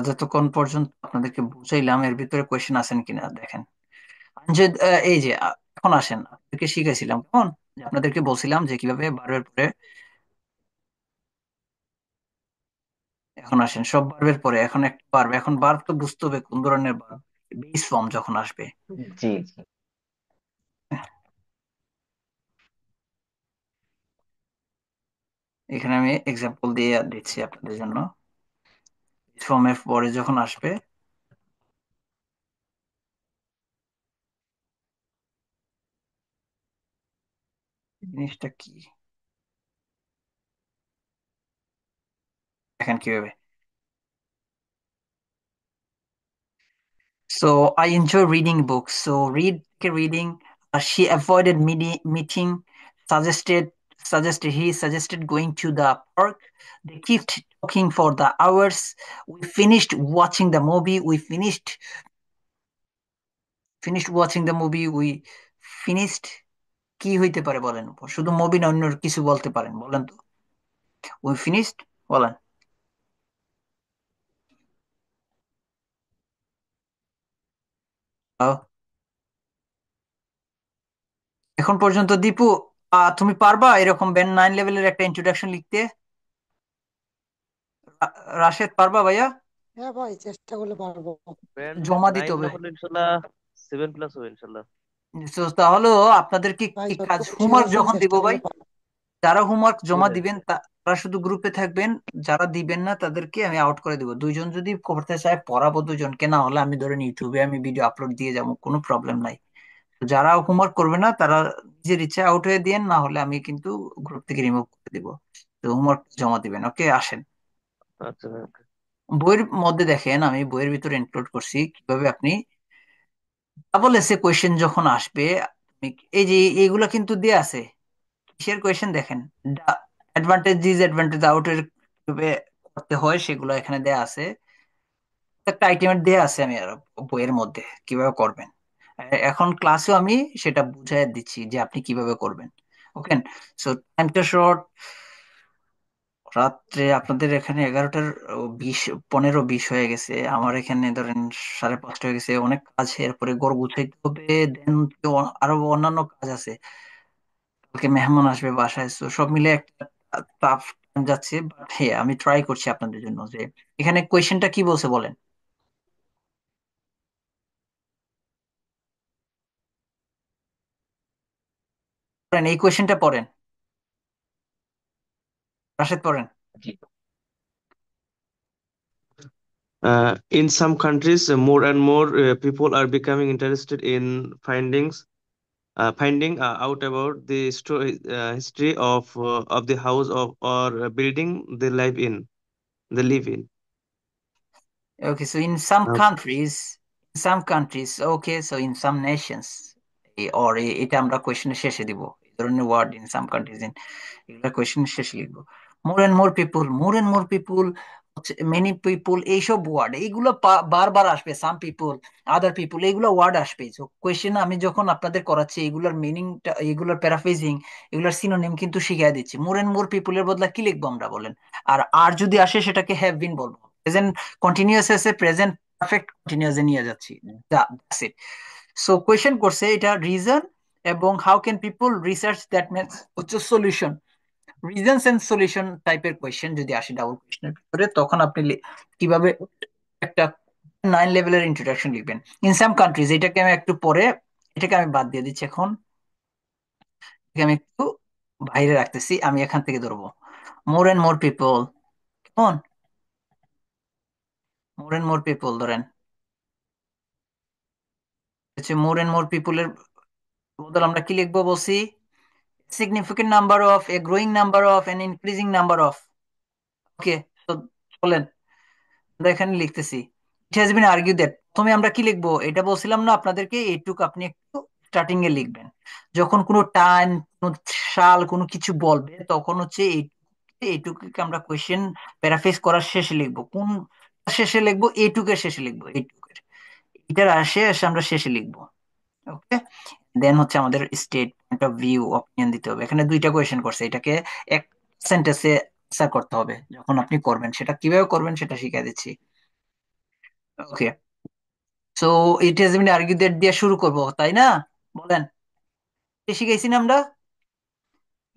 যতক্ষণ পর্যন্ত আপনাদেরকে বুঝাইলাম এর ভিতরে কোয়েশ্চেন আছেন কিনা দেখেন। যে এই যে এখন আসেন, আপনাদেরকে শিখাইছিলাম কেমন, যে আপনাদেরকে বলছিলাম যে কিভাবে ভার্বের পরে, এখন আসেন সব ভার্বের পরে এখন একটা ভার্ব, এখন ভার্ব তো বুঝতে হবে কোন ধরনের ভার্ব, বেস ফর্ম যখন আসবে। জি জি। এখানে আমি এক্সাম্পল দিয়ে দিচ্ছি আপনাদের জন্য। বেস ফর্মের পরে যখন আসবে, জিনিসটা কি দেখেন কিভাবে। So I enjoy reading books. So reading. She avoided meeting. Suggested he suggested going to the park. They kept talking for the hours. We finished watching the movie. We finished watching the movie. We finished. কি হইতে পারে বলেন, শুধু movie না অন্য কিছু বলতে পারেন, বলেন তো। We finished, বলেন। আহ, এখন পর্যন্ত দীপু, তুমি পারবা এরকম ব্যান্ড 9 লেভেলের একটা ইন্ট্রোডাকশন লিখতে? রাশেদ পারবা ভাইয়া? হ্যাঁ ভাই, চেষ্টা করলে পারবো। ব্যান্ড জমা দিতে নাইন না হবে। হলে ইনশাল্লাহ 7+ হবে ইনশাল্লাহ। তো তাহলে আপনাদেরকে ভাই কি কাজ, যতটুকু শিওর হোমওয়ার্ক আছি যখন দিব চেষ্টা ভাই, করলে পারবো। যারা হোমওয়ার্ক জি জমা ভাই। দিবেন তারা শুধু গ্রুপে থাকবেন, যারা দিবেন না তাদেরকে আমি আউট করে দিব। দুইজন যদি করতে চায় পড়াবো দুজনকে, না হলে আমি ধরেন ইউটিউবে আমি ভিডিও আপলোড দিয়ে যাবো, কোনো প্রবলেম নাই। তো যারা হোমওয়ার্ক করবে না তারা নিজের ইচ্ছা আউট হয়ে দিয়েন, না হলে আমি কিন্তু গ্রুপ থেকে রিমুভ করে দিব। তো হোমওয়ার্ক জমা দিবেন, ওকে? আসেন, আচ্ছা ভাই। বইয়ের মধ্যে দেখেন আমি বইয়ের ভিতরে ইনক্লুড করছি কিভাবে আপনি ডাবল এসে কোয়েশ্চেন যখন আসবে, এই যে এইগুলা কিন্তু দেয়া আছে, কিসের কোয়েশ্চেন দেখেন, অ্যাডভান্টেজ ডিসঅ্যাডভান্টেজ আউটের কিভাবে করতে হয় সেগুলো এখানে দেয়া আছে, একটা আইটেমের দেয়া আছে আমি আর বইয়ের মধ্যে কিভাবে করবেন। এখন ক্লাসেও আমি সেটা বুঝাই দিচ্ছি যে আপনি কিভাবে করবেন, ওকে? সো টাইমটা শর্ট, রাত্রে আপনাদের এখানে 11টার 20, 15, 20 হয়ে গেছে, আমার এখানে ধরেন 5:30 হয়ে গেছে, অনেক কাজ, এরপরে ঘর গুছাইতে হবে, দেন আরো অন্যান্য কাজ আছে, কালকে মেহমান আসবে বাসায়, তো সব মিলে একটা টাফ টাইম যাচ্ছে। বাট হ্যাঁ, আমি ট্রাই করছি আপনাদের জন্য। যে এখানে কোয়েশ্চেনটা কি বলছে বলেন, পড়েন এই কোয়েশ্চেনটা পড়েন, রাশেদ পড়েন। জি। In some countries, more and more people are becoming interested in finding out about the history of the house or building they live in. Okay, so in some Uh, countries, okay, so in some nations, or এটা আমরা কোয়েশ্চেনের শেষে দিব, এই ধরনের word in some countries, in এগুলা কোয়েশ্চেনের শেষে লিখবো। More and more people, many people, এইসব ওয়ার্ড এইগুলো বারবার আসবে। সাম পিপুল, আদার পিপুল, এইগুলো ওয়ার্ড আসবে। তো কোয়েশ্চেন আমি যখন আপনাদের করাচ্ছি এগুলোর মিনিংটা, এগুলোর প্যারাফ্রেজিং, এগুলোর সিনোনিম কিন্তু শিখিয়ে দিচ্ছি। মোর এন্ড মোর পিপুলের বদলা কি লিখবো আমরা বলেন? আর যদি আসে সেটাকে হ্যাভ বিন বলবো। প্রেজেন্ট কন্টিনিউয়াস এসে প্রেজেন্ট পারফেক্ট কন্টিনিউয়াসে নিয়ে যাচ্ছি। That's it. সো কোয়েশ্চেন করছে এটা রিজন এবং how can people research, that means হচ্ছে সলিউশন, রিজনস এন্ড সলিউশন টাইপের কোয়েশ্চেন যদি আসে ডাবল কোয়েশ্চেনের ভিতরে, তখন আপনি কিভাবে একটা 9 লেভেলের ইন্ট্রোডাকশন লিখবেন। ইন সাম কান্ট্রিজ, এটাকে আমি একটু পরে, এটাকে আমি বাদ দিয়ে দিচ্ছি এখন, এটাকে আমি একটু বাইরে রাখতেছি, আমি এখান থেকে ধরবো। মোর এন্ড মোর পিপল, কেমন? মোর এন্ড মোর পিপল ধরেন, হচ্ছে মোর এন্ড মোর পিপলের বদল আমরা কি লিখবো বলছি? Significant number of, a growing number of, an increasing number of. Okay, তো চলেন আমরা এখানে লিখতেছি। It has been argue that, প্রথমে আমরা কি লিখবো এটা বলছিলাম না আপনাদেরকে, এইটুকু আপনি একটু স্টার্টিং এ লিখবেন। যখন কোনো টাইম, কোনো সাল, কোনো কিছু বলবে তখন হচ্ছে এইটুকুকে আমরা কোয়েশ্চেন প্যারাফ্রেজ করার শেষে লিখবো। কোন শেষে লিখবো? এইটুকের শেষে লিখবো, এইটুকের, এটার আসে আসে আমরা শেষে লিখবো, ওকে? দেন হচ্ছে আমাদের state, point of view, opinion দিতে হবে। এখানে দুইটা কোয়েশ্চেন করছে, এটাকে এক সেন্টেন্সে আনসার করতে হবে। যখন আপনি করবেন সেটা কিভাবে করবেন সেটা শিখিয়ে দিচ্ছি। Okay, so it has been argued that দিয়ে শুরু করব, তাই না? বলেন, শিখাইছি না আমরা?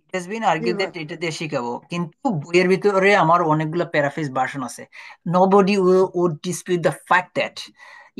ইট হ্যাজ বিন জি আর্গুড ভাই। দ্যাট এটা দিয়ে শিখাবো, কিন্তু বইয়ের ভিতরে আমার অনেকগুলো প্যারাফ্রেজ ভার্সন আছে। Nobody would dispute the fact that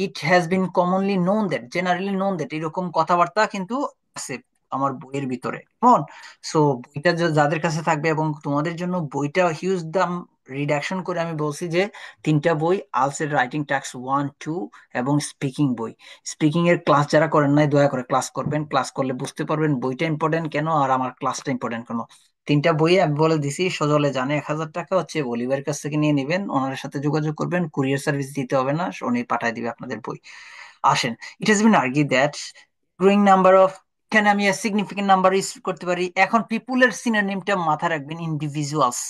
it has been commonly known that, generally known that, এরকম কথাবার্তা কিন্তু আছে আমার বইয়ের ভিতরে, কেমন? সো বইটা যাদের কাছে থাকবে, এবং তোমাদের জন্য বইটা হিউজ দাম রিডাকশন করে আমি বলছি যে তিনটা বই, আলসের রাইটিং টাস্ক 1 2 এবং স্পিকিং বই। স্পিকিং এর ক্লাস যারা করেন নাই, দয়া করে ক্লাস করবেন, ক্লাস করলে বুঝতে পারবেন বইটা ইম্পর্টেন্ট কেন আর আমার ক্লাসটা ইম্পর্টেন্ট কেন। তিনটা বই আমি বলে দিছি, সজলে জানে। 1,000 টাকা হচ্ছে অলিভারের কাছ থেকে নিয়ে নেবেন, ওনার সাথে যোগাযোগ করবেন, কুরিয়ার সার্ভিস দিতে হবে না, উনি পাঠিয়ে দিবে আপনাদের বই। আসেন, it has been argue that growing number of, এখানে আমি সিগনিফিকেন্ট নাম্বার ইউজ করতে পারি। এখন পিপুলের সিনোনিমটা মাথায় রাখবেন, ইন্ডিভিজুয়ালস।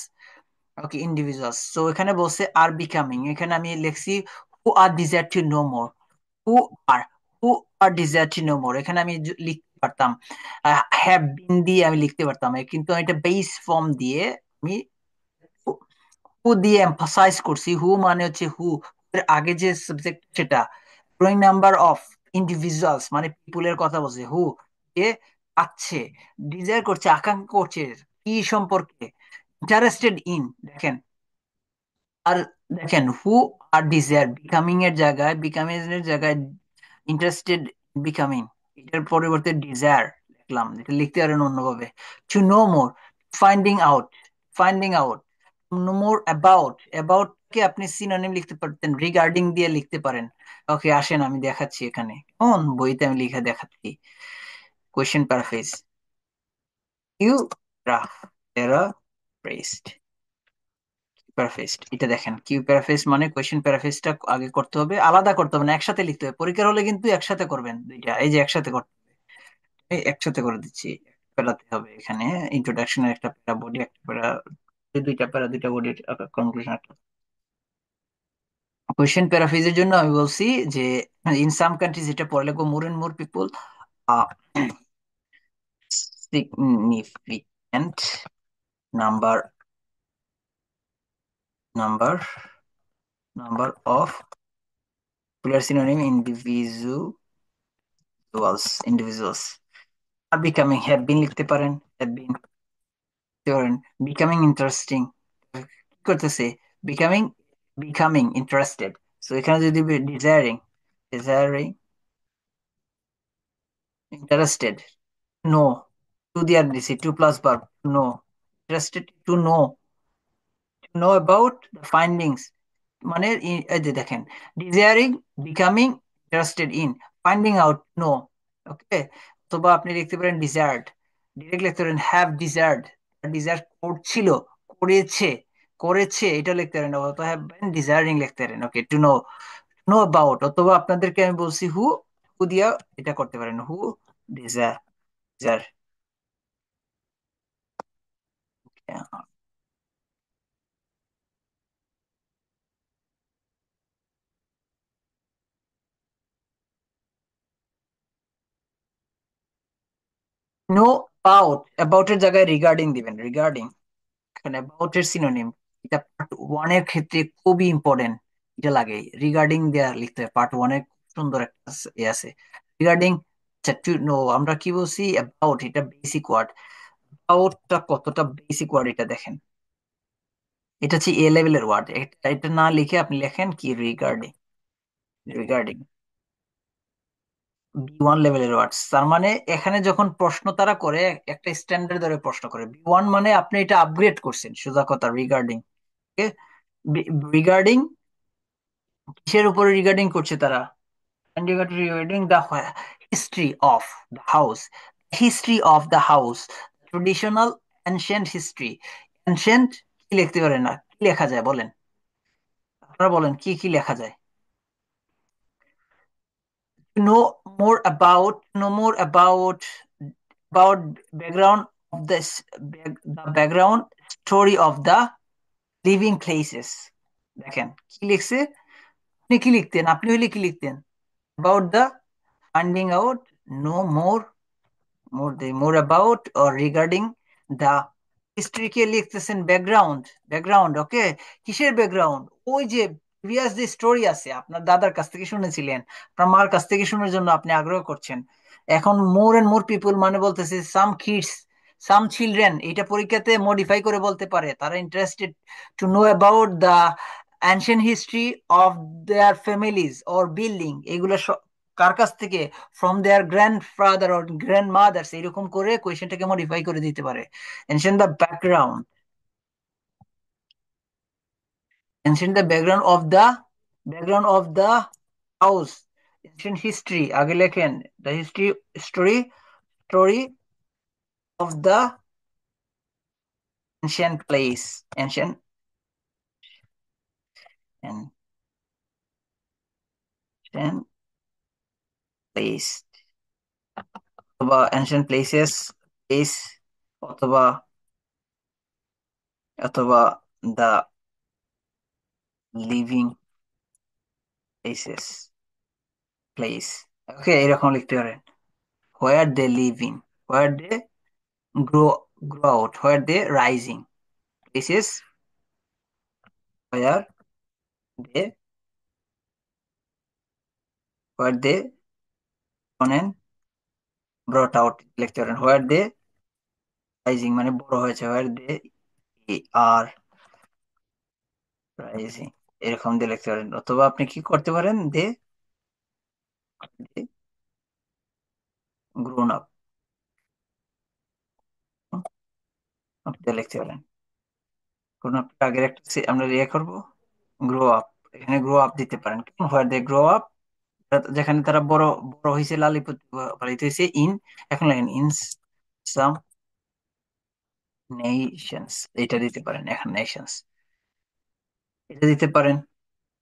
ওকে, ইন্ডিভিজুয়ালস। সো এখানে বলছে আর বিকামিং, এখানে আমি লিখছি who are desire to know more. Who are, who are desire to know more, এখানে আমি লিখতে পারতাম হ্যাভ বিন দিয়ে আমি লিখতে পারতাম, কিন্তু এটা বেস ফর্ম দিয়ে আমি হু দিয়ে এমফাসাইজ করছি। হু মানে হচ্ছে হু, এর আগে যে সাবজেক্ট সেটা। গ্রোয়িং নাম্বার অফ ইন্ডিভিজুয়ালস মানে পিপুলের কথা বলছে। হু কে আছে, ডিজায়ার করছে, আকাঙ্ক্ষা করছে কি সম্পর্কে, ইন্টারেস্টেড ইন, দেখেন। আর দেখেন, হু আর ডিজায়ার বিকামিং এর জায়গায়, বিকামিং এর জায়গায় ইন্টারেস্টেড বিকামিং, এটার পরিবর্তে ডিজায়ার লিখলাম, এটা লিখতে পারেন অন্যভাবে। To know more, finding out, finding out. Know more about, about কে আপনি সিনোনিম লিখতে পারতেন, রিগার্ডিং দিয়ে লিখতে পারেন। ওকে, আসেন আমি দেখাচ্ছি এখানে, কোন বইতে আমি লিখে দেখাচ্ছি। কোয়েশ্চেন প্যারাফ্রেজ, ইউ প্যারাফ্রেজড, প্যারাফ্রেজড, এটা দেখেন। কিউ প্যারাফ্রেজ মানে কোয়েশ্চেন প্যারাফ্রেজটা আগে করতে হবে, আলাদা করতে হবে না, একসাথে লিখতে হবে। পরীক্ষার হলে কিন্তু একসাথে করবেন দুইটা, এই যে একসাথে করতে হবে। এই একসাথে করে দিচ্ছি, প্যারাতে হবে এখানে। ইন্ট্রোডাকশনের একটা প্যারা, বডি একটা প্যারা, দুইটা প্যারা, দুইটা বডি, কনক্লুশন একটা। কোয়েশ্চেন প্যারাফ্রেজের জন্য আমি বলছি যে ইন সাম কান্ট্রিজ, এটা পড়ে লিখবো, more and more people significant number, number number of player synonym individuals are becoming, have been লিখতে পারেন, হ্যাভ বিন লিখতে পারেন। বিকামিং ইন্টারেস্টিং, কি করতেছে, বিকামিং, বিকামিং ইন্টারেস্টেড। সো এখানে যদি desiring, desiring interested, know, to দিয়ে দিছি, to plus verb, know, interested to know, to know about the findings, মানে এই যে দেখেন, desiring, becoming interested in, finding out, know. Okay, অথবা আপনি লিখতে পারেন ডিজায়ার্ড, ডিরেক্ট লিখতে পারেন হ্যাভ ডিজায়ার্ড, ডিজায়ার করছিল, করেছে, করেছে, এটা লিখতে পারেন, অথবা হ্যাভ বিন ডিজায়ারিং লিখতে পারেন। ওকে, টু নো, নো অ্যাবাউট, অথবা আপনাদেরকে আমি বলছি হু, হু দিয়া এটা করতে পারেন, who desire, desire. Know about, about এর জায়গায় রিগার্ডিং দিবেন, রিগার্ডিং। এখানে অ্যাবাউট এর সিনোনিম, এটা পার্ট ওয়ান এর ক্ষেত্রে খুবই ইম্পর্টেন্ট, এটা লাগে, রিগার্ডিং দেয়া লিখতে হয়। পার্ট ওয়ানে সুন্দর একটা এ আছে, রিগার্ডিং। আচ্ছা, টু নো, আমরা কি বলছি, অ্যাবাউট, এটা বেসিক ওয়ার্ড। অ্যাবাউটটা কতটা বেসিক ওয়ার্ড এটা দেখেন, এটা হচ্ছে এ লেভেলের ওয়ার্ড। এটা এটা না লিখে আপনি লেখেন কি রিগার্ডিং, রিগার্ডিং বি1 লেভেলের ওয়ার্ডস। তার মানে এখানে যখন প্রশ্ন তারা করে, একটা স্ট্যান্ডার্ড ধরে প্রশ্ন করে, বি1 মানে আপনি এটা আপগ্রেড করছেন, সোজা কথা, রিগার্ডিং। রিগার্ডিং, কিসের উপরে রিগার্ডিং করছে তারা, regarding the history of the house, history of the house, traditional ancient history. Ancient কি লিখতে পারে না, কি লেখা যায় বলেন, আপনারা বলেন কি কি লেখা যায়। Know more about, know more about background of this, the background story of the living places। দেখেন কি লিখছে, আপনি কি লিখতেন, আপনি হইলে কি লিখতেন, about the finding out, know more, more about or regarding the history, কে লিখতেছেন ব্যাকগ্রাউন্ড, ব্যাকগ্রাউন্ড। ওকে, কিসের ব্যাকগ্রাউন্ড, ওই যে প্রিভিয়াস যে স্টোরি আছে আপনার দাদার কাছ থেকে শুনেছিলেন, আপনার মার কাছ থেকে শোনার জন্য আপনি আগ্রহ করছেন। এখন মোর এন্ড মোর পিপল মানে বলতেছে সাম কিডস, সাম চিলড্রেন, এটা পরীক্ষাতে মডিফাই করে বলতে পারে তারা interested to know about the ancient history of their families or building. এগুলো কার কাছ থেকে? From their grandfather or grandmothers, এরকম করে কোয়েশ্চেনটাকে মডিফাই করে দিতে পারে। Ancient the background, ancient the background of the house, ancient history আগে লেখেন, the history story of the ancient place, ancient place, অথবা ancient places, place, অথবা অথবা the living places, place, ওকে এরকম লিখতে পারেন। where they living, where they grow grow out, where they rising, places where they where they born and brought out লিখতে পারেন। where they rising মানে বড় হয়েছে, where they are rising, এরকম দিয়ে লিখতে পারেন। অথবা আপনি কি করতে পারেন, they grown up, আপনি লিখতে পারেন। grown up আগের একটা আমরা ইয়ে করবো, গ্রো আপ, এখানে গ্রো আপ দিতে পারেন। where they grow up, যেখানে তারা বড় বড় হয়েছে, লালিপুত পালিত হয়েছে, ইন, এখন লেখেন ইন সাম নেশনস, এটা দিতে পারেন, এখন নেশনস এটা দিতে পারেন।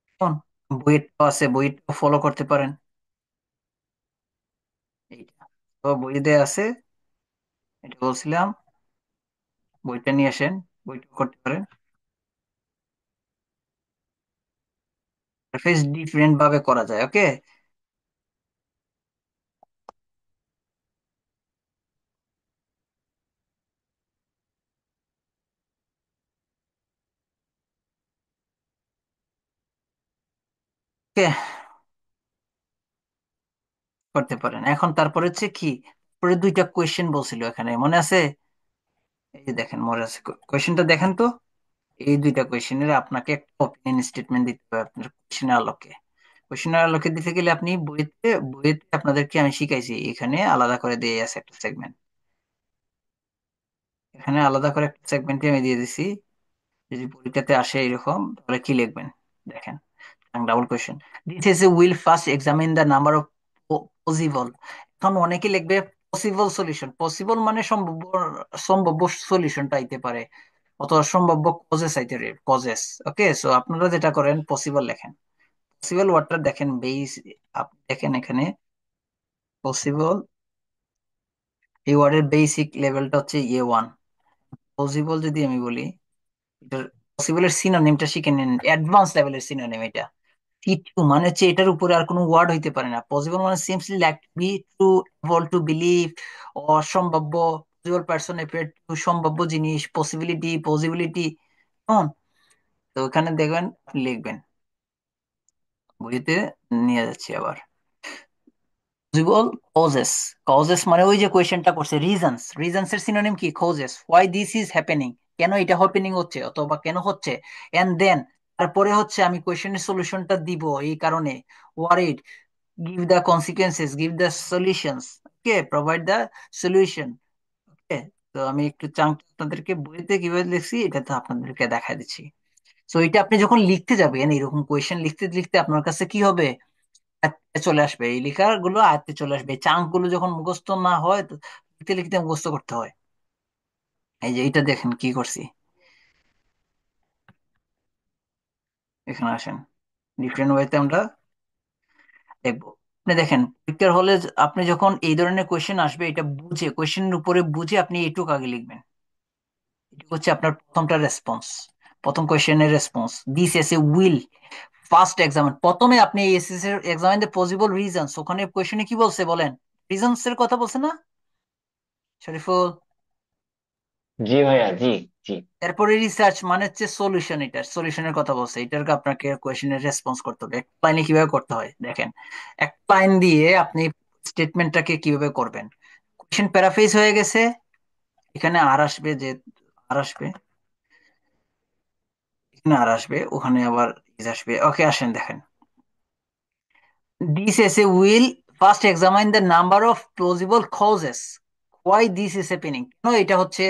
কেমন? বইটা আছে, বইটা ফলো করতে পারেন, এইটা তো বইতে আছে, এটা বলছিলাম, বইটা নিয়ে আসেন, বইটা করতে পারেন। সারফেস ডিফারেন্ট ভাবে করা যায়, ওকে। ওকে, করতে পারেন। এখন তারপরে হচ্ছে কি, পরে দুইটা কোয়েশ্চেন বলছিল এখানে, মনে আছে? এই যে দেখেন, মনে আছে, কোয়েশ্চেনটা দেখেন তো। এই দুইটা কোয়েশ্চেনের আপনাকে একটা অপিনিয়ন স্টেটমেন্ট দিতে হবে আপনার কোয়েশ্চেনের আলোকে। কোয়েশ্চেনের আলোকে দিতে গেলে আপনি বইতে বইতে আপনাদেরকে আমি শিখাইছি, এখানে আলাদা করে দিয়ে আছে একটা সেগমেন্ট, এখানে আলাদা করে একটা সেগমেন্টে আমি দিয়ে দিছি। যদি পরীক্ষাতে আসে এরকম, তাহলে কি লিখবেন দেখেন। Double question, this is a will first examine the number of possible. এখন অনেকে লিখবে পসিবল সলিউশন, পসিবল মানে সম্ভাব্য, সম্ভাব্য সলিউশনটা আইতে পারে, অথবা সম্ভাব্য কজেস আইতে পারে, কজেস। ওকে, সো আপনারা যেটা করেন পসিবল লেখেন। পসিবল ওয়ার্ডটা দেখেন, বেস, আপনি দেখেন এখানে পসিবল, এই ওয়ার্ডের বেসিক লেভেলটা হচ্ছে A1। পসিবল যদি আমি বলি, এটার পসিবলের সিনোনিমটা শিখে নিন, অ্যাডভান্স লেভেলের সিনোনিম এটা। টি2 মানে হচ্ছে এটার উপরে আর কোনো ওয়ার্ড হইতে পারে না। পসিবল মানে simply like to be, to, able to believe, অসম্ভাব্য, পসিবল পারসন অ্যাপিয়ার টু, সম্ভাব্য জিনিস, পসিবিলিটি, পসিবিলিটি। কেমন? তো ওখানে দেখবেন, আপনি লিখবেন, বইতে নিয়ে যাচ্ছি আবার। পসিবল কজেস, কজেস মানে ওই যে কোয়েশ্চেনটা করছে, রিজনস, রিজনস এর সিনোনিম কি? Causes. Why this is happening, কেন এটা হ্যাপেনিং হচ্ছে অথবা কেন হচ্ছে। এন্ড দেন তারপরে হচ্ছে আমি কোয়েশ্চেনের সলিউশনটা দিব এই কারণে। Worried, give the consequences, give the solutions, okay, provide the solution, okay। তো আমি একটু চাঙ্ক আপনাদেরকে বইতে কিভাবে লিখছি এটা তো আপনাদেরকে দেখা দিচ্ছি। তো এটা আপনি যখন লিখতে যাবেন, এরকম কোয়েশ্চেন লিখতে লিখতে আপনার কাছে কি হবে, আয়ত্তে চলে আসবে, এই লেখার গুলো আয়ত্তে চলে আসবে। চাঙ্ক গুলো যখন মুখস্থ না হয় তো লিখতে লিখতে মুখস্থ করতে হয়। এই যে এইটা দেখেন কি করছি, এখানে আসেন, ডিফারেন্ট ওয়েতে আমরা দেখবো। আপনি দেখেন পরীক্ষার হলে আপনি যখন এই ধরনের কোয়েশ্চেন আসবে, এটা বুঝে, কোয়েশ্চেনের উপরে বুঝে আপনি এইটুকু আগে লিখবেন। এটা হচ্ছে আপনার প্রথমটা রেসপন্স, প্রথম কোয়েশ্চেনের response. This essay will first examine, প্রথমে আপনি এসএস এর এক্সামিন দ্য পসিবল রিজনস, ওখানে কোয়েশ্চেনে কি বলছে বলেন, রিজনস এর কথা বলছে না শরীফুল? জি ভাইয়া, জি। জি। এরপরে রিসার্চ মানে হচ্ছে সলিউশন, এটার সলিউশনের কথা বলছে, এটার আপনাকে কোয়েশ্চেনের রেসপন্স করতে হবে। এক লাইনে কিভাবে করতে হয় দেখেন, এক লাইন দিয়ে আপনি স্টেটমেন্টটাকে কিভাবে করবেন। কোয়েশ্চেন প্যারাফ্রেজ হয়ে গেছে, এখানে আর আসবে, যে আর আসবে, এখানে আর আসবে, ওখানে আবার ইজ আসবে। ওকে, আসেন দেখেন, this essay will first examine the number of plausible causes why this is happening, কেন এটা হচ্ছে,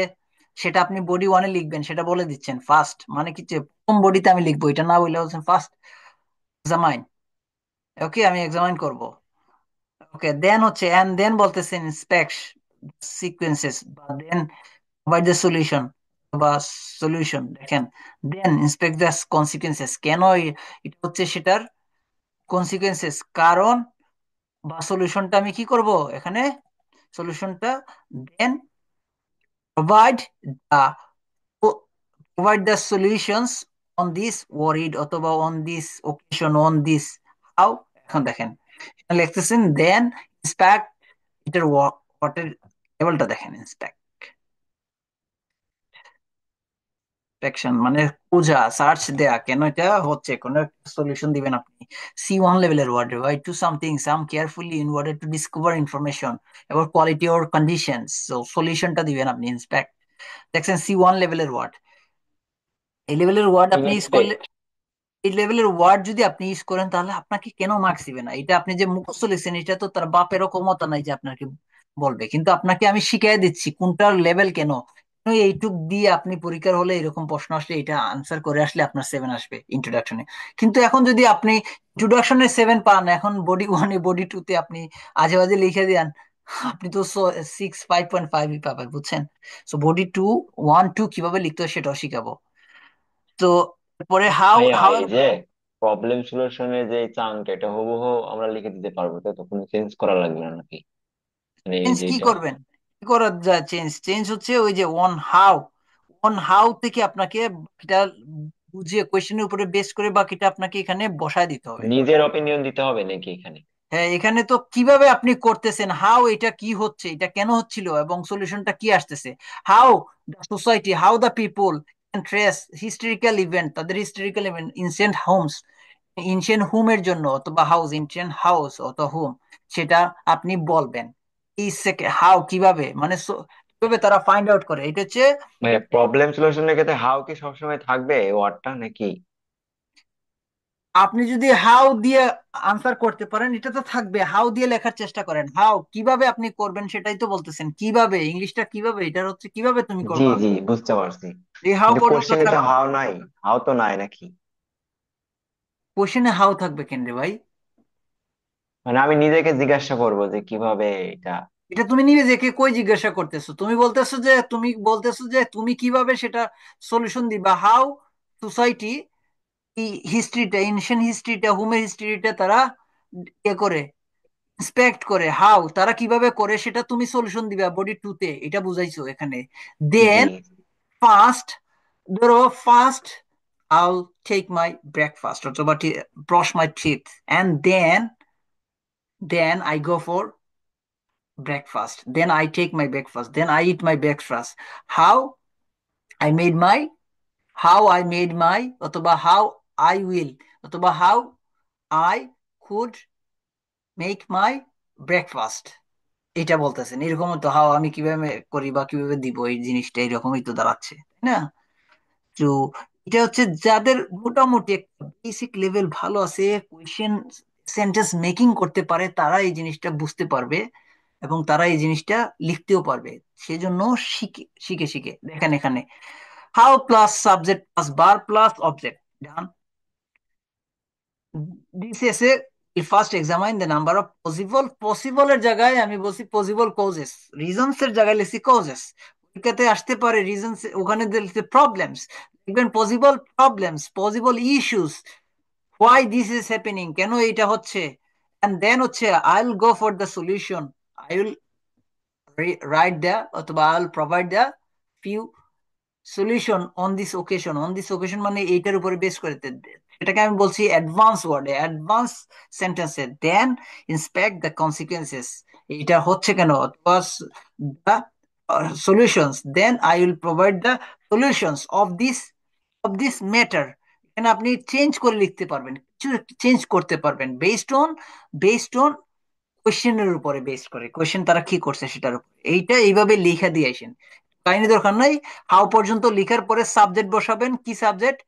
সেটা আপনি বডি ওয়ানে লিখবেন, সেটা বলে দিচ্ছেন। ফার্স্ট মানে কি, যে প্রথম বডিতে আমি লিখবো, এটা না বলে বলছেন ফার্স্ট এক্সামাইন। ওকে, আমি এক্সামাইন করব। ওকে, দেন হচ্ছে, এন্ড দেন বলতেছেন ইন্সপেক্ট সিকোয়েন্সেস, বা দেন প্রোভাইড দ্য সলিউশন, বা সলিউশন দেখেন, দেন ইন্সপেক্ট দ্য কনসিকুয়েন্সেস, কেন এটা হচ্ছে সেটার কনসিকুয়েন্সেস, কারণ, বা সলিউশনটা আমি কি করব এখানে, সলিউশনটা, then provide the provide the solutions on this worried, অথবা on this occasion, on this how. এখন দেখেন এখানে লিখতেছেন দেন ইন্সপেক্ট, এটার ওয়াটের লেভেলটা দেখেন, ইন্সপেকশন মানে খোঁজা, সার্চ দেয়া, কেন এটা হচ্ছে, কোন একটা সলিউশন দিবেন আপনি। C1 লেভেলের word, write to something some carefully in order to discover information about quality or conditions, so সলিউশনটা দিবেন আপনি ইন্সপেক্ট। দেখছেন C1 লেভেলের ওয়ার্ড, এই লেভেলের ওয়ার্ড আপনি ইউজ ইনস্পেক্ট। করলে, এই লেভেলের ওয়ার্ড যদি আপনি ইউজ করেন, তাহলে আপনাকে কেন মার্কস দিবে না? এটা আপনি যে মুখস্থ লিখছেন, এটা তো তার বাপেরও ক্ষমতা নাই যে আপনাকে বলবে, কিন্তু আপনাকে আমি শিখিয়ে দিচ্ছি কোনটার লেভেল কেন। কেন এইটুক দিয়ে আপনি পরীক্ষার হলে এরকম প্রশ্ন আসলে এটা আনসার করে আসলে আপনার 7 আসবে ইন্ট্রোডাকশনে। কিন্তু এখন যদি আপনি ইন্ট্রোডাকশনে 7 পান, এখন বডি 1 বডি 2 তে আপনি আজে বাজে লিখে দেন, আপনি তো 5.5 পাবেন, বুঝছেন? সো বডি 1 2 কিভাবে লিখতে হয় সেটাও শিখাবো। তো এরপরে হাউ ভাইয়া হাউ এই যে প্রবলেম সলিউশনের যে চাঙ্কটা, এটা হুবহু আমরা লিখে দিতে পারবো, তাই তো? কোনো চেঞ্জ করা লাগবে না নাকি? মানে এই চেঞ্জ যে কি এটা। করবেন, কি করা যায় চেঞ্জ? চেঞ্জ হচ্ছে ওই যে অন হাউ থেকে আপনাকে বাকিটা বুঝিয়ে কোয়েশ্চেনের উপরে বেস করে বাকিটা আপনাকে এখানে বসায় দিতে হবে। নিজের অপিনিয়ন দিতে হবে নাকি এখানে? হ্যাঁ, এখানে তো কিভাবে আপনি করতেছেন, হাউ এটা কি হচ্ছে, এটা কেন হচ্ছিল, এবং সলিউশনটা কি আসতেছে। How the society, how the people can trace historical event, তাদের হিস্টোরিক্যাল ইভেন্ট, ইনসেন্ট হোমস, এনশিয়েন্ট হোমের জন্য, অথবা হাউস, এনশিয়েন্ট হাউস অথবা হোম, সেটা আপনি বলবেন। এই হাউ কিভাবে মানে কিভাবে তারা ফাইন্ড আউট করে, এটা হচ্ছে, ভাইয়া প্রবলেম সলিউশনের ক্ষেত্রে হাউ কি সবসময় থাকবে এই ওয়ার্ডটা নাকি? আপনি যদি হাউ দিয়ে আনসার করতে পারেন, এটা তো থাকবে। হাউ দিয়ে লেখার চেষ্টা করেন, হাউ কিভাবে আপনি করবেন সেটাই তো বলতেছেন, কিভাবে, ইংলিশটা কিভাবে, এটা হচ্ছে কিভাবে তুমি জি করবা, জি, বুঝতে পারছি। এই হাউ কিন্তু পর্যন্ত কোশ্চেনে তো থাকবে। হাও নাই। হাও তো নাই নাকি? কোশ্চেনে হাউ থাকবে কেন রে ভাই? মানে আমি নিজেকে জিজ্ঞাসা করব যে কিভাবে এটা। এটা তুমি নিজেকে কই জিজ্ঞাসা করতেছো? তুমি বলতেছো যে তুমি কিভাবে সেটা সলিউশন দিবা। হাউ সোসাইটি, এই হিস্ট্রিটা, এনশিয়েন্ট হিস্ট্রিটা, হোমের হিস্ট্রিটা তারা এ করে, ইন্সপেক্ট করে, হাউ তারা কিভাবে করে সেটা তুমি সলিউশন দিবা বডি 2 তে, এটা বুঝাইছো এখানে। জি। দেন ফার্স্ট, ধরো first I'll take my breakfast, অথবা brush my teeth, and then I go for breakfast, then I take my breakfast, then I eat my breakfast. How I made my, how I made my, অথবা how I will, অথবা how I could make my breakfast, এটা বলতেছেন। এরকম তো হাও আমি কিভাবে করি বা কিভাবে দিব এই জিনিসটা, এরকমই তো দাঁড়াচ্ছে, তাই না? তো এটা হচ্ছে যাদের মোটামুটি একটা বেসিক লেভেল ভালো আছে, কোয়েশ্চেন সেন্টেন্স মেকিং করতে পারে, তারা এই জিনিসটা বুঝতে পারবে এবং তারা এই জিনিসটা লিখতেও পারবে। সেজন্য শিখে শিখে শিখে দেখেন এখানে, হাউ প্লাস সাবজেক্ট প্লাস বার plus object, done. This essay first examine the number of পসিবলের জায়গায় আমি বলছি পসিবল কজেস, রিজনস এর জায়গায় লিখছি কজেস। পরীক্ষাতে আসতে পারে রিজনস, ওখানে দিয়েছে প্রবলেমস, দেখবেন possible problems, possible issues, why this is happening, কেন এটা হচ্ছে, এন্ড দেন হচ্ছে I will go for the solution, I will write the, অথবা I will provide the few solution on this occasion, on this occasion মানে এইটার উপরে base করে এটাকে আমি বলছি অ্যাডভান্স ওয়ার্ডে, অ্যাডভান্স সেন্টেন্সে, দেন ইন্সপেক্ট দ্য কনসিকুয়েন্সেস, এটা হচ্ছে কেন, অথবা the solutions, then I will provide the solutions of this matter, এখানে আপনি চেঞ্জ করে লিখতে পারবেন, কিছু চেঞ্জ করতে পারবেন বেসড অন কোয়েশ্চেনের উপরে বেস করে, কোয়েশ্চেন তারা কি করছে সেটার উপরে, এইটা এইভাবে লিখা দিয়ে আসেন। কাহিনী দরকার নাই, হাউ পর্যন্ত লিখার পরে সাবজেক্ট বসাবেন, কি সাবজেক্ট?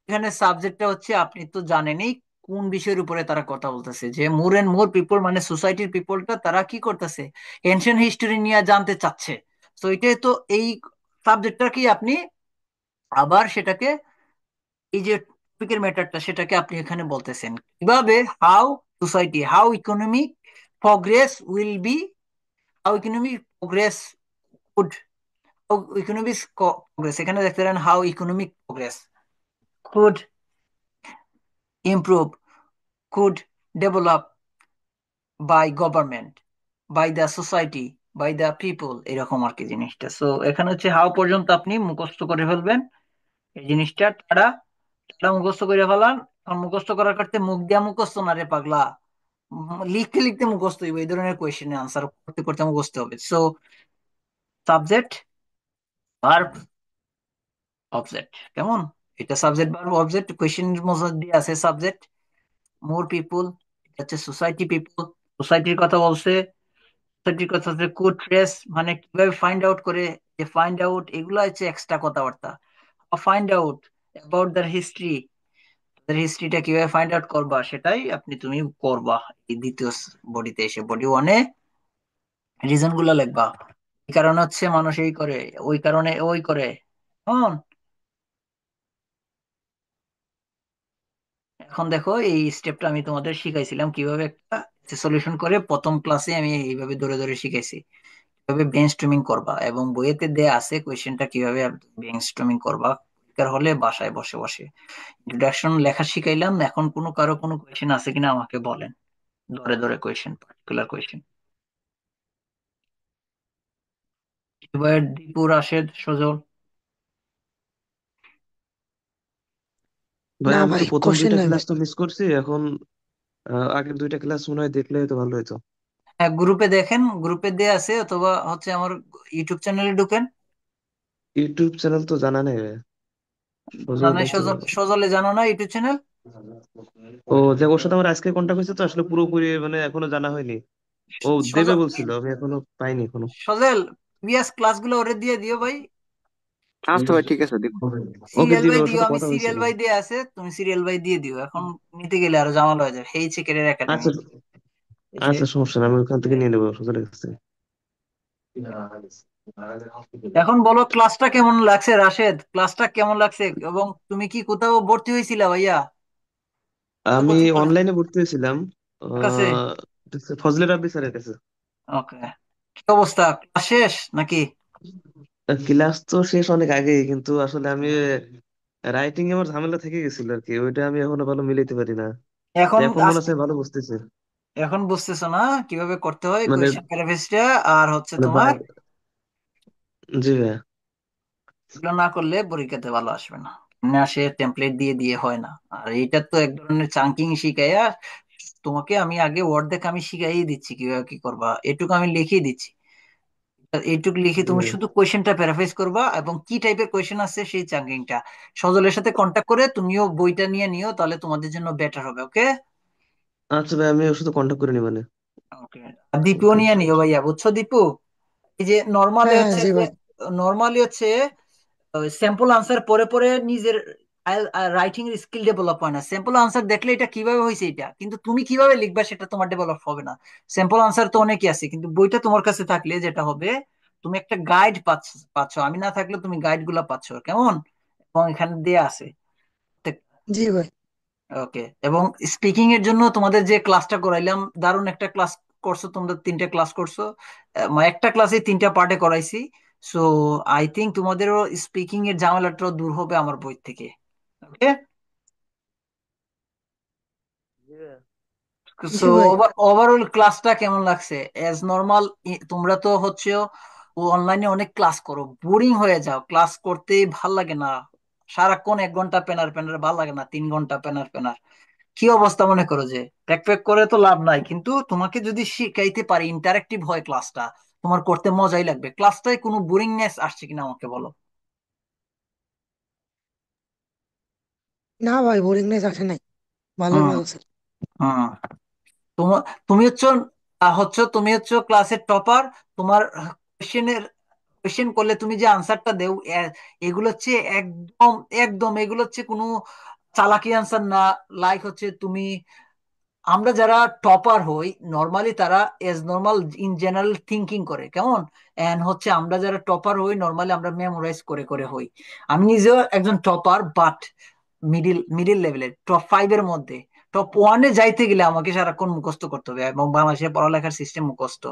এখানে সাবজেক্টটা হচ্ছে, আপনি তো জানেনই কোন বিষয়ের উপরে তারা কথা বলতেছে, যে মোর এন্ড মোর পিপল মানে সোসাইটির পিপলটা তারা কি করতেছে, এনশিয়েন্ট হিস্টোরি নিয়ে জানতে চাচ্ছে। তো এটাই তো, এই সাবজেক্টটা কি আপনি আবার সেটাকে, এই যে টপিকের ম্যাটারটা সেটাকে আপনি এখানে বলতেছেন কিভাবে, how society, how economic progress will be, how economic progress could, how economic progress, এখানে দেখতে পারেন how economic progress could improve, could develop by government, by the society, by the people, এরকম আর কি জিনিসটা। সো এখানে হচ্ছে হাউ পর্যন্ত আপনি মুখস্থ করে ফেলবেন এই জিনিসটা, তারা তারা মুখস্থ করে ফেলান। এখন মুখস্থ করার করতে মুখ দিয়া মুখস্থ না রে পাগলা, লিখতে লিখতে মুখস্থ হইব, এই ধরনের কোয়েশ্চেনের আনসার করতে করতে মুখস্থ হবে। সো সাবজেক্ট, ভার্ব, অবজেক্ট, কেমন? এটা সাবজেক্ট ভার্ব অবজেক্ট, কোয়েশ্চেনের মধ্যে দিয়ে আছে সাবজেক্ট, মোর পিপল, এটা হচ্ছে সোসাইটি পিপল, সোসাইটির কথা বলছে, সোসাইটির কথা হচ্ছে কুড ট্রেস মানে কিভাবে ফাইন্ড আউট করে, যে ফাইন্ড আউট এগুলো হচ্ছে এক্সট্রা কথাবার্তা। Find out about the history, তাদের হিস্ট্রিটা কিভাবে ফাইন্ড আউট করবা সেটাই তুমি করবা এই দ্বিতীয় বডিতে এসে, বডি ওয়ানে রিজন গুলা লিখবা, এই কারণে হচ্ছে মানুষ এই করে, ওই কারণে ওই করে। হন, এখন দেখো এই স্টেপটা আমি তোমাদের শিখাইছিলাম কিভাবে একটা সলিউশন করে, প্রথম ক্লাসে আমি এইভাবে ধরে ধরে শিখাইছি কিভাবে ব্রেনস্টর্মিং করবা, এবং বইয়েতে দেয়া আছে কোয়েশ্চেনটা কিভাবে ব্রেনস্টর্মিং করবা, দরকার হলে বাসায় বসে বসে। ইন্ট্রোডাকশন লেখা শিখাইলাম, এখন কারো কোনো কোয়েশ্চেন আছে কিনা আমাকে বলেন, ধরে ধরে কোয়েশ্চেন, পার্টিকুলার কোয়েশ্চেন। এবার দীপু, রাশেদ, সজল। ভাই না আমি ভাই, তো প্রথম কোশ্চেন দুইটা নাই ক্লাস ভাই। তো মিস করছি এখন। আগের দুইটা ক্লাস মনে হয় দেখলে তো ভালো হতো। হ্যাঁ, গ্রুপে দেখেন, গ্রুপে দেয়া আছে, অথবা হচ্ছে আমার ইউটিউব চ্যানেলে ঢুকেন। ইউটিউব চ্যানেল তো জানা নেই ভাই। না সজল না, তো। সজলে জানো না ইউটিউব চ্যানেল? ও, যে ওর সাথে আমার আজকে কন্টাক্ট হয়েছে তো আসলে পুরোপুরি মানে এখনো জানা হয়নি। ও দেবে সজল, বলছিল, আমি এখনো পাইনি এখনো। সজল প্রিভিয়াস ক্লাসগুলো ওরে দিয়ে দিও ভাই, আচ্ছা ভাই, ঠিক আছে, দিব। ওকে সিরিয়াল দিবে, বাই ওর দিও, সাথে আমি কথা সিরিয়াল হয়েছিল। বাই দিয়ে আছে, তুমি সিরিয়াল বাই দিয়ে দিও, এখন নিতে গেলে আরো ঝামেলা হয়ে যাবে, হেই চেকের একাডেমি আচ্ছা এই যে। আচ্ছা, সমস্যা না, আমি ওখান থেকে নিয়ে নেবো সজলের কাছ থেকে। এখন বলো ক্লাসটা কেমন লাগছে রাশেদ, ক্লাসটা কেমন লাগছে, এবং তুমি কি কোথাও ভর্তি হয়েছিলা ভাইয়া, আমি কোচিং ক্লাস অনলাইনে ভর্তি হয়েছিলাম। কাছে? ফজলে রাব্বি স্যারের কাছে। ওকে, কি অবস্থা, ক্লাস শেষ নাকি? ক্লাস তো শেষ অনেক আগেই, কিন্তু আসলে আমি রাইটিং এ আমার ঝামেলা থেকে গেছিল আর কি, ওইটা আমি এখনো ভালো মিলাইতে পারি না। এখন এখন মনে হচ্ছে ভালো বুঝতেছে। এখন বুঝতেছো না কিভাবে করতে হয় মানে কোয়েশ্চেন প্যারাফ্রেজটা, আর হচ্ছে মানে তোমার জি ভাইয়া। এগুলো না করলে পরীক্ষাতে ভালো আসবে না, এমনি আসে টেমপ্লেট দিয়ে দিয়ে হয় না। আর এটা তো এক ধরনের চাঙ্কিং শিখাইয়া, তোমাকে আমি আগে ওয়ার্ড দেখে আমি শিখাই দিচ্ছি কিভাবে কি করবা, এটুকু আমি লিখিয়ে দিচ্ছি, এইটুকু লিখে জি তুমি ভাইয়া। শুধু কোয়েশ্চেনটা প্যারাফ্রেজ করবা, এবং কি টাইপের কোয়েশ্চেন আছে সেই চাঙ্কিংটা সজলের সাথে কন্ট্যাক্ট করে তুমিও বইটা নিয়ে নিও, তাহলে তোমাদের জন্য বেটার হবে। ওকে, আচ্ছা ভাই, আমি ওর সাথে কন্ট্যাক্ট করে নিবানে। ওকে। আর দীপুও নিয়ে নিও ভাইয়া, বুঝছো দীপু? এই যে নর্মালি হ্যাঁ হ্যাঁ, হচ্ছে জি যে ভাই। নর্মালি হচ্ছে স্যাম্পল আনসার পরে পরে নিজের রাইটিং এর স্কিল ডেভেলপ হয় না, স্যাম্পল আনসার দেখলে এটা কিভাবে হয়েছে এটা, কিন্তু তুমি কিভাবে লিখবা সেটা তোমার ডেভেলপ হবে না। স্যাম্পল আনসার তো অনেকই আছে, কিন্তু বইটা তোমার কাছে থাকলে যেটা হবে, তুমি একটা গাইড পাচ্ছ, আমি না থাকলে তুমি গাইড গুলা পাচ্ছ, কেমন? এবং এখানে দেয়া আছে। জি ভাই। ওকে, এবং স্পিকিং এর জন্য তোমাদের যে ক্লাসটা করাইলাম, দারুণ একটা ক্লাস করছো তোমরা, তিনটা ক্লাস করছো, একটা ক্লাসে তিনটা পার্টে করাইছি। সো আই থিঙ্ক তোমাদেরও স্পিকিং এর ঝামেলাটাও দূর হবে আমার বই থেকে। ওকে, জি ভাইয়া। জি সো ভাই। ওভারঅল ক্লাসটা কেমন লাগছে? এজ নর্মাল, তোমরা তো হচ্ছে অনলাইনে অনেক ক্লাস করো, বোরিং হয়ে যাও, ক্লাস করতেই ভাল লাগে না, সারাক্ষণ 1 ঘন্টা পেনার পেনার ভাল লাগে না, 3 ঘন্টা পেনার পেনার, কি অবস্থা মনে করো? যে প্যাক প্যাক করে তো লাভ নাই, কিন্তু তোমাকে যদি শিখাইতে পারি, ইন্টারেক্টিভ হয় ক্লাসটা, তোমার করতে মজাই লাগবে। ক্লাসটায় কোনো বোরিংনেস আসছে কিনা আমাকে বলো। না ভাই, বোরিংনেস আসে নাই, ভালোই হুম লাগছে। হুম তুমি তুমি হচ্ছে ক্লাসের টপার। তোমার কোশ্চেনের কোশ্চেন করলে তুমি যে আনসারটা দেও, এগুলো হচ্ছে একদম একদম এগুলো হচ্ছে কোনো চালাকি আনসার না। লাইক হচ্ছে তুমি, আমরা যারা টপার হই নর্মালি তারা as normal in general thinking করে কেমন, এন্ড হচ্ছে আমরা যারা টপার হই নর্মালি আমরা মেমোরাইজ করে করে হই। আমি নিজেও একজন টপার, বাট মিডিল মিডিল লেভেলের, টপ 5 এর মধ্যে। টপ 1-এ যাইতে গেলে আমাকে সারাক্ষণ মুখস্থ করতে হবে, এবং বাংলাদেশের পড়ালেখার সিস্টেম মুখস্থ।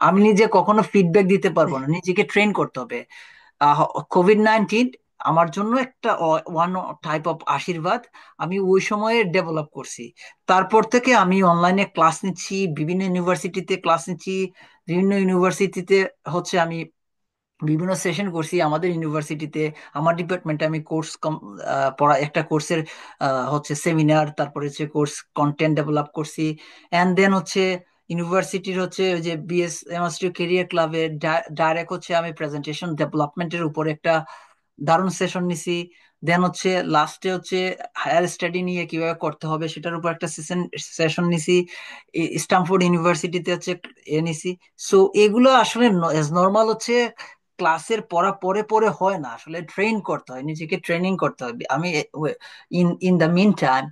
আমি নিজে কখনো ফিডব্যাক দিতে পারবো না, নিজেকে ট্রেন করতে হবে। কোভিড-19 আমার জন্য একটা ওয়ান টাইপ অফ আশীর্বাদ। আমি ওই সময়ে ডেভেলপ করছি। তারপর থেকে আমি অনলাইনে ক্লাস নিচ্ছি, বিভিন্ন ইউনিভার্সিটিতে ক্লাস নিচ্ছি। বিভিন্ন ইউনিভার্সিটিতে হচ্ছে আমি বিভিন্ন সেশন করছি আমাদের ইউনিভার্সিটিতে। আমার ডিপার্টমেন্টে আমি কোর্স পড়া, একটা কোর্সের হচ্ছে সেমিনার, তারপরে হচ্ছে কোর্স কন্টেন্ট ডেভেলপ করছি। এন্ড দেন হচ্ছে ইউনিভার্সিটির হচ্ছে ওই যে বিএস এমএসটি ক্যারিয়ার ক্লাবে ডাইরেক্ট হচ্ছে আমি প্রেজেন্টেশন ডেভেলপমেন্টের উপর একটা দারুণ সেশন নিছি। দেন হচ্ছে লাস্টে হচ্ছে হায়ার স্টাডি নিয়ে কিভাবে করতে হবে সেটার উপর একটা সেশন নিছি। স্টামফোর্ড ইউনিভার্সিটিতে হচ্ছে নিছি। সো এগুলো আসলে নর্মাল হচ্ছে ক্লাসের পড়া পরে পরে হয় না, আসলে ট্রেন করতে হয়, নিজেকে ট্রেনিং করতে হবে। আমি in the meantime,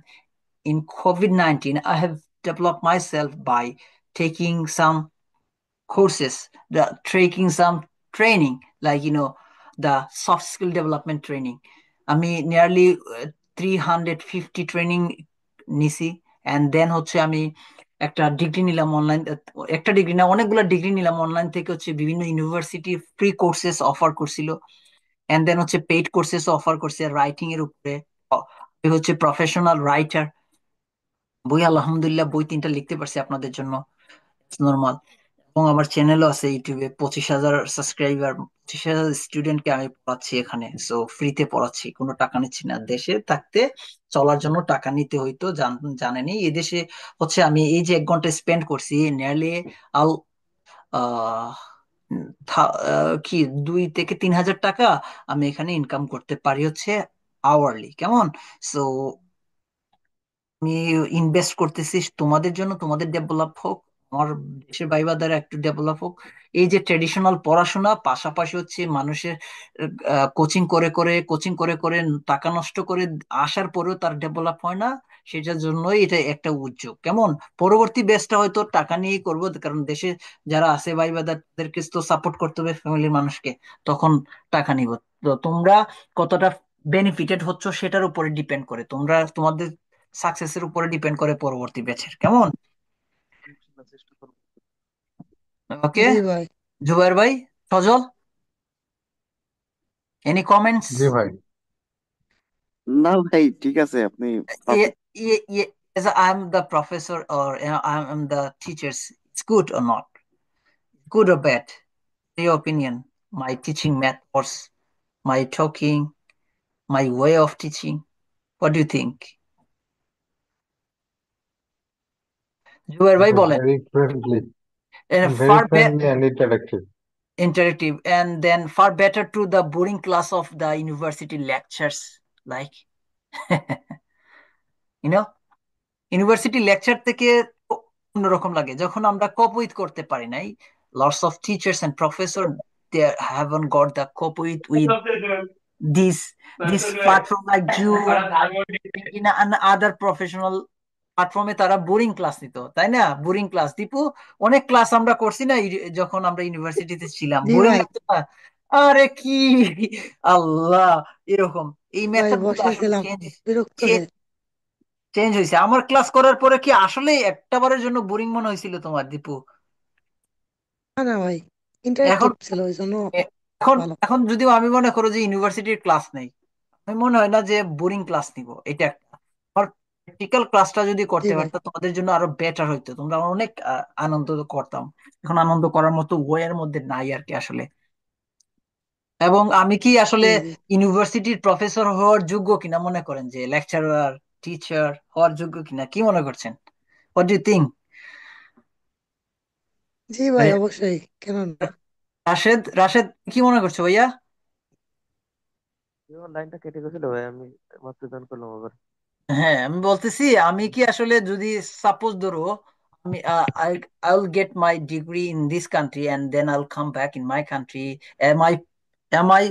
in COVID-19, I have developed myself by taking some courses, taking some training, like the soft skill development training. আমি নিয়ারলি 350 ট্রেনিং নিছি। অ্যান্ড দেন হচ্ছে আমি একটা ডিগ্রি নিলাম অনলাইন। একটা ডিগ্রি না, অনেকগুলো ডিগ্রি নিলাম অনলাইন থেকে, হচ্ছে বিভিন্ন ইউনিভার্সিটি ফ্রি কোর্সেস অফার করছিল। এন্ড দেন হচ্ছে পেইড কোর্সেস অফার করছে রাইটিং এর উপরে। আমি হচ্ছে প্রফেশনাল রাইটার। বই আলহামদুলিল্লাহ বই 3টা লিখতে পারছি আপনাদের জন্য, নর্মাল। এবং আমার চ্যানেলও আছে ইউটিউবে, 25,000 সাবস্ক্রাইবার, 25,000 স্টুডেন্টকে আমি পড়াচ্ছি এখানে। সো ফ্রিতে পড়াচ্ছি, কোনো টাকা নিচ্ছি না। দেশে থাকতে চলার জন্য টাকা নিতে হইতো, জানেনি এদেশে হচ্ছে আমি এই যে 1 ঘন্টা স্পেন্ড করছি নিয়ারলি আল আহ কি 2 থেকে 3 হাজার টাকা আমি এখানে ইনকাম করতে পারি হচ্ছে আওয়ারলি, কেমন। সো আমি ইনভেস্ট করতেছি তোমাদের জন্য, তোমাদের ডেভেলপ হোক, আমার দেশের ভাইবা দ্বারা একটু ডেভেলপ হোক। এই যে ট্রেডিশনাল পড়াশোনা পাশাপাশি হচ্ছে মানুষের কোচিং করে করে টাকা নষ্ট করে আসার পরেও তার ডেভেলপ হয় না, সেটার জন্যই এটা একটা উদ্যোগ, কেমন। পরবর্তী ব্যাচটা হয়তো টাকা নিয়েই করবো, কারণ দেশে যারা আছে ভাইবা তাদেরকে তো সাপোর্ট করতে হবে, ফ্যামিলির মানুষকে, তখন টাকা নিব। তো তোমরা কতটা বেনিফিটেড হচ্ছ সেটার উপরে ডিপেন্ড করে, তোমাদের সাকসেসের উপরে ডিপেন্ড করে পরবর্তী ব্যাচের, কেমন। ইনশাল্লাহ চেষ্টা করবো। ওকে, জি ভাই। জুবাইর ভাই, সজল, এনি কমেন্টস? জি ভাই। না ভাই, ঠিক আছে, আপনি perfect. As I'm the professor, or I'm the teachers, it's good or not, good or bad, your opinion, my teaching methods, my talking, my way of teaching, what do you think? Zubair ভাই বলেন। Very friendly and very Far friendly and interactive. interactive, and then far better to the boring class of the university lectures, like you know university lecture থেকে অন্যরকম লাগে যখন আমরা কোপ with করতে পারি নাই। Lots of teachers and professor, they haven't got the cope with this this platform like Zoom in other professional প্ল্যাটফর্মে। তারা বোরিং ক্লাস নিত, তাই না? বোরিং ক্লাস দীপু, অনেক ক্লাস আমরা করছি না যখন আমরা ইউনিভার্সিটিতে ছিলাম, জি বোরিং ভাই। লাগতো না? আরে কি আল্লাহ, এরকম এই ভাই মেথড গুলো বসে আসলে গেলাম, চেঞ্জ বিরক্ত হে। চেঞ্জ হয়েছে। আমার ক্লাস করার পরে কি আসলে একটাবারের জন্য বোরিং মনে হয়েছিল তোমার, দীপু? না না ভাই, এখন ইন্টারেক্টিভ ছিল ওই জন্য এখন ভালো। এখন যদিও আমি মনে করো যে ইউনিভার্সিটির ক্লাস নেই, আমি মনে হয় না যে বোরিং ক্লাস নিব। এটা একটা, আমার প্র্যাকটিক্যাল ক্লাসটা যদি জি করতে ভাই। পারতাম তোমাদের জন্য আরো বেটার হইতো, তোমরা অনেক আনন্দ করতাম। এখন আনন্দ করার মতো ওয়ের মধ্যে নাই আর কি আসলে। এবং আমি কি আসলে জি জি। ইউনিভার্সিটির প্রফেসর হওয়ার যোগ্য কিনা মনে করেন, যে লেকচারার টিচার হওয়ার যোগ্য কিনা, কি মনে করছেন? What do you think? জি ভাই, অবশ্যই, কেন না। রাশেদ, রাশেদ কি মনে করছো ভাইয়া? লাইনটা কেটে গেছিল ভাই, আমি মাত্র জয়েন করলাম আবার। হ্যাঁ, আমি বলতেছি আমি কি আসলে যদি সাপোজ ধরো আমি I will get my degree in this country and then I'll come back in my country. Am I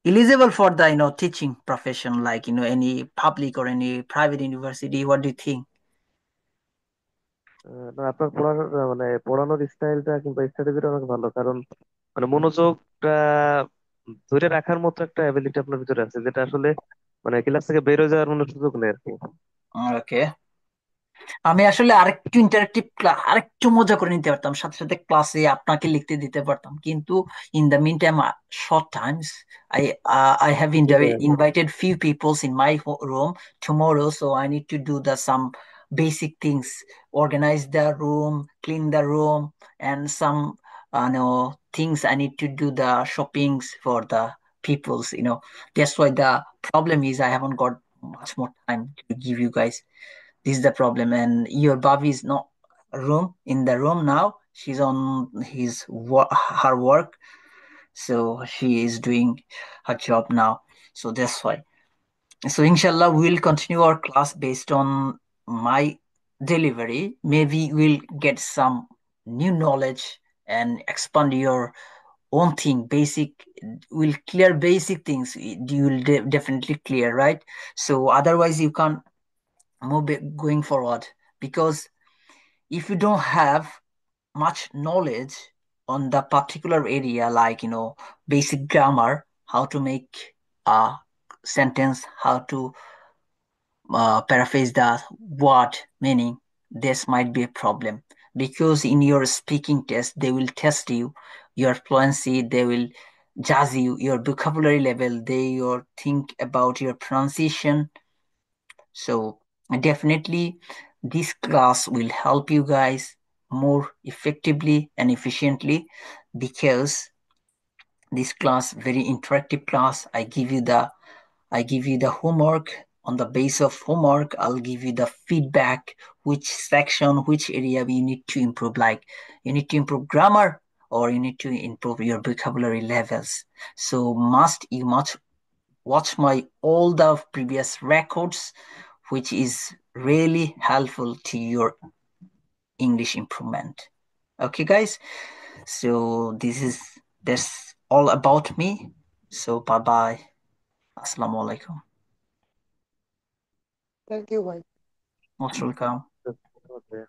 eligible for the teaching profession, like any public or any private university? What do you think? না, আপনার পড়ানোর মানে পড়ানোর স্টাইলটা কিংবা স্ট্র্যাটেজিটা অনেক ভালো, কারণ মানে মনোযোগটা ধরে রাখার মতো একটা অ্যাবিলিটি আপনার ভিতরে আছে, যেটা আসলে মানে ক্লাস থেকে বের হয়ে যাওয়ার কোনো সুযোগ নেই আর কি। Okay. আমি আসলে আরেকটু ইন্টারেক্টিভ ক্লাস আরেকটু মজা করে নিতে পারতাম, সাথে সাথে ক্লাসে আপনাকে লিখতে দিতে পারতাম, কিন্তু in the meantime short times I have সেটাই। invited few peoples in my room tomorrow, so I need to do the some basic things, organize the room, clean the room, and some things I need to do, the shoppings for the peoples. That's why the problem is I haven't got much more time to give you guys. This is the problem, and your Bobby is not in the room now. She's on her work, so she is doing her job now. So that's why. So inshallah, we'll continue our class based on my delivery. Maybe we'll get some new knowledge and expand your own thing. Will clear basic things. You will definitely clear, right? So otherwise, you can't move it going forward, because if you don't have much knowledge on the particular area, like basic grammar, how to make a sentence, how to paraphrase the word meaning, this might be a problem, because in your speaking test they will test you your fluency, they will judge you your vocabulary level, they will think about your pronunciation. So definitely this class will help you guys more effectively and efficiently, because this class very interactive class. I give you the homework. On the base of homework, I'll give you the feedback, which section, which area we need to improve, like you need to improve grammar or you need to improve your vocabulary levels. So you must watch my all the previous records, which is really helpful to your English improvement. Okay, guys. So that's all about me. So bye bye. Assalamu alaikum. Thank you, bhai. Most welcome. Okay.